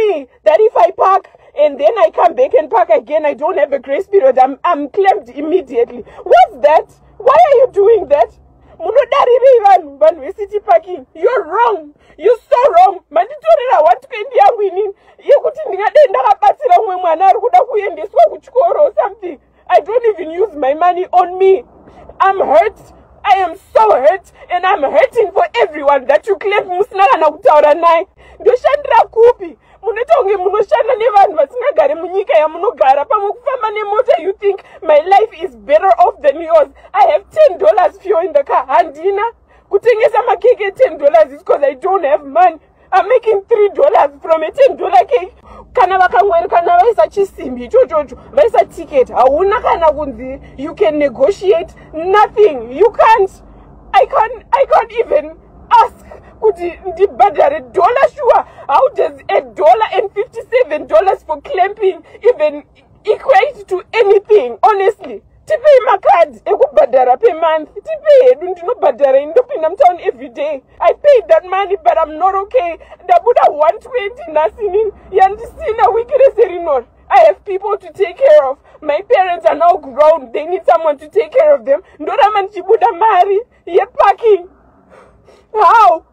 me that if I park and then I come back and park again, I don't have a grace period. I'm clamped immediately. What's that? Why are you doing that? City parking. You're wrong. You're so wrong. Manditorera what kendi yangu inini. Yekuti ndingadenda kabatsira umwe mwana ari kuda kuendeswa kuchikoro or something. I don't even use my money on me. I'm hurt. I am so hurt, and I'm hurting for everyone that you claim musina kana kutaura naye. Ndoshandira kupi? Munotonge munoshanda nevanhu vasingagare munyika yamunogara. Pamwe kufamba nemota, you think my life is better off than yours. I have $10 fuel in the car. Handina kutengesa makeke $10 is because I don't have money. I'm making $3 from a $10 cake. Kana vakamweri kana vaisa chisimbi ichochocho vaisa ticket hauna kana kunzi you can negotiate nothing. You can't. I can't even ask kuti ndibhadhare dollar. Sure, how does $1.57 for clamping even equate to anything? Honestly, tipei makadi ekubhadhara per month. Tipei hedu ndinobhadhara indopinda mutown every day. I paid that money, but I'm not okay. Ndabuda 120 nasini yandisina weakness erinor. I have people to take care of. My parents are now grown. They need someone to take care of them. Ndorama nchibuda mari ye parking. How?